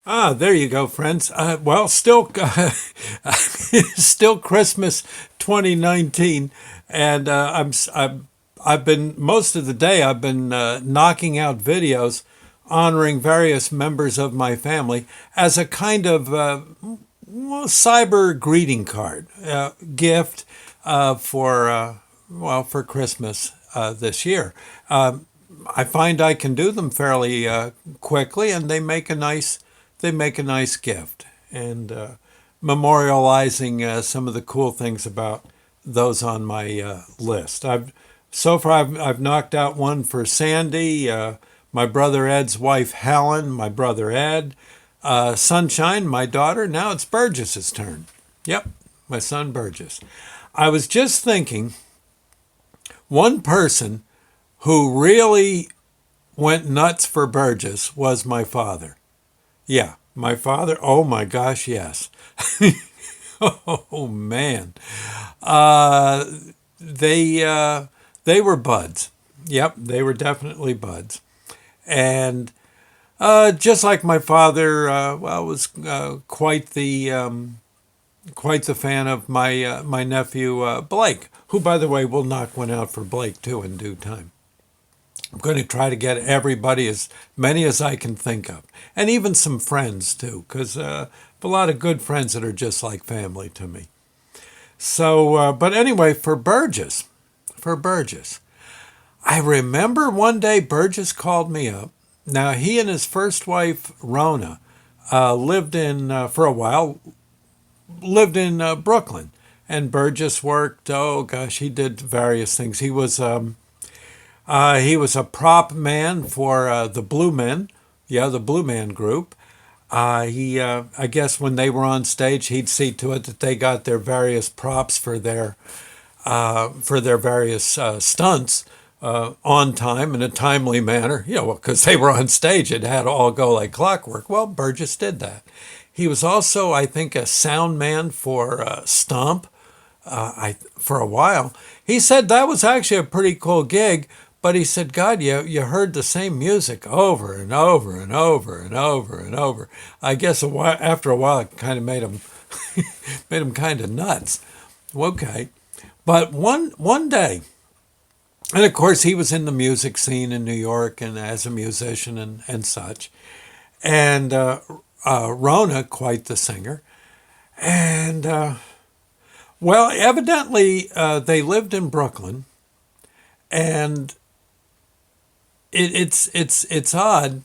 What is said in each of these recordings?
There you go, friends. Well, still, still Christmas 2019, and I've been most of the day. I've been knocking out videos honoring various members of my family as a kind of cyber greeting card gift for Christmas this year. I find I can do them fairly quickly, and they make a nice gift, and memorializing some of the cool things about those on my list. I've knocked out one for Sandy, my brother Ed's wife Helen, my brother Ed, Sunshine, my daughter. Now it's Burgess's turn. Yep, my son Burgess. I was just thinking, one person who really went nuts for Burgess was my father. Yeah, my father. Oh my gosh, yes. Oh man, uh, they were buds. Yep, they were definitely buds. And just like my father, was quite the fan of my nephew Blake, who, by the way, will knock one out for Blake too in due time. I'm going to try to get everybody, as many as I can think of, and even some friends too, because a lot of good friends that are just like family to me. So, but anyway, for Burgess, I remember one day Burgess called me up. Now he and his first wife Rona lived in for a while lived in Brooklyn, and Burgess worked. Oh gosh, he did various things. He was a prop man for the Blue Men, yeah, the Blue Man Group. I guess when they were on stage, he'd see to it that they got their various props for their various stunts on time in a timely manner. You know, because they were on stage, it had to all go like clockwork. Well, Burgess did that. He was also, I think, a sound man for Stomp. For a while. He said that was actually a pretty cool gig, but he said, God, you heard the same music over and over and over and over and over. I guess after a while, it kind of made him made him kind of nuts. Okay, but one day, and of course he was in the music scene in New York and as a musician and such, and Rona, quite the singer, and well, evidently they lived in Brooklyn, and it's odd,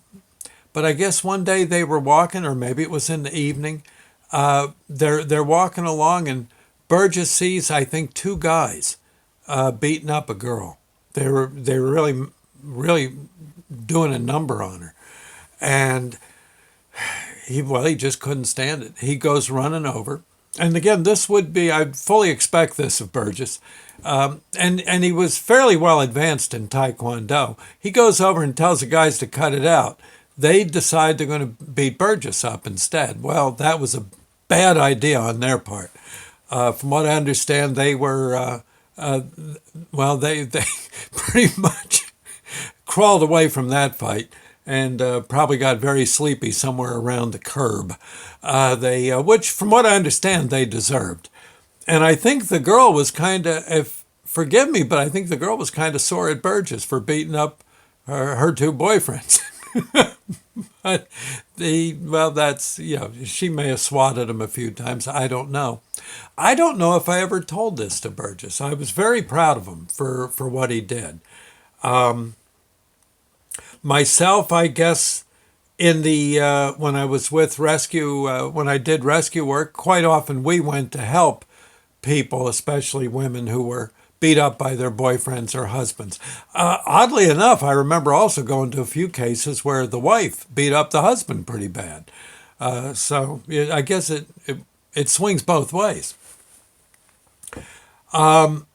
but I guess one day they were walking, or maybe it was in the evening. They're walking along, and Burgess sees, I think, two guys beating up a girl. They were really doing a number on her, and he just couldn't stand it. He goes running over. And again, this would be, I'd fully expect this of Burgess. And he was fairly well advanced in Taekwondo. He goes over and tells the guys to cut it out. They decide they're going to beat Burgess up instead. Well, that was a bad idea on their part. From what I understand, they were, they pretty much crawled away from that fight and probably got very sleepy somewhere around the curb. Which, from what I understand, they deserved. And I think the girl was kind of, if forgive me, but I think the girl was kind of sore at Burgess for beating up her two boyfriends. But that's, she may have swatted him a few times. I don't know. I don't know if I ever told this to Burgess. I was very proud of him for what he did. Myself, I guess, in the when I was with rescue, when I did rescue work, quite often we went to help people, especially women who were beat up by their boyfriends or husbands. Oddly enough, I remember also going to a few cases where the wife beat up the husband pretty bad. I guess it swings both ways. But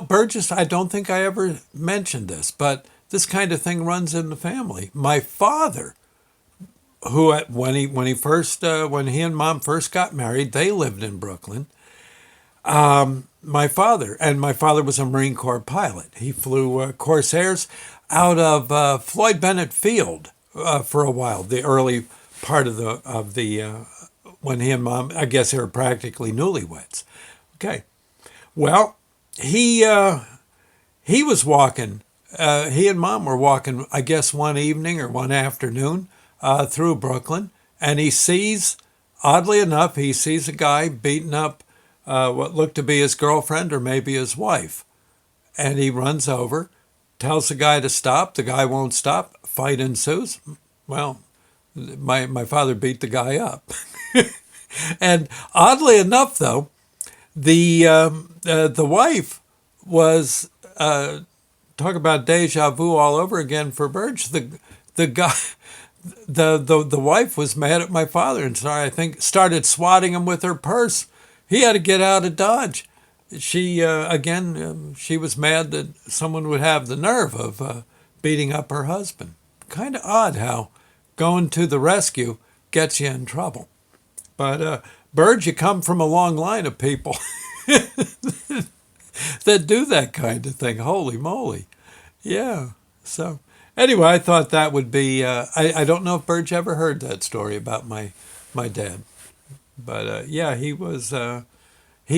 Burgess, I don't think I ever mentioned this, but this kind of thing runs in the family. My father, who when he and mom first got married, they lived in Brooklyn. My father was a Marine Corps pilot. He flew Corsairs out of Floyd Bennett Field for a while, the early part of the when he and mom, I guess they were practically newlyweds. Okay, well, he was walking. He and mom were walking, I guess, one evening or one afternoon through Brooklyn, and he sees, oddly enough, he sees a guy beating up what looked to be his girlfriend or maybe his wife. And he runs over, tells the guy to stop. The guy won't stop. Fight ensues. Well, my father beat the guy up. And oddly enough, though, the wife was talk about deja vu all over again for Burge. The guy the wife was mad at my father and started swatting him with her purse. He had to get out of Dodge. She she was mad that someone would have the nerve of beating up her husband. Kind of odd how going to the rescue gets you in trouble. But Burge, you come from a long line of people that do that kind of thing. Holy moly. Yeah. So anyway, I thought that would be, I don't know if Burge ever heard that story about my dad. But yeah, he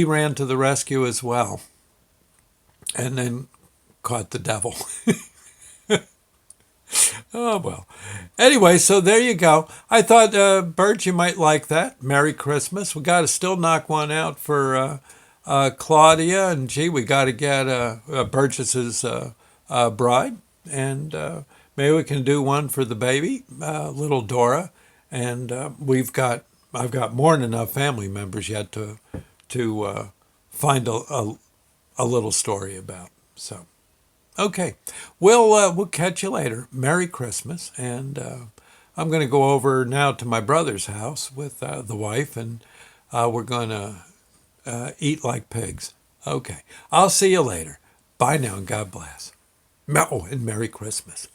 ran to the rescue as well and then caught the devil. Oh, well. Anyway, so there you go. I thought, Bert, you might like that. Merry Christmas. We got to still knock one out for Claudia. And gee, we got to get Burgess's bride. And maybe we can do one for the baby, little Dora. And I've got more than enough family members yet to find a little story about. So. Okay, we'll catch you later. Merry Christmas, and I'm going to go over now to my brother's house with the wife, and we're going to eat like pigs. Okay, I'll see you later. Bye now, and God bless. Oh, and Merry Christmas.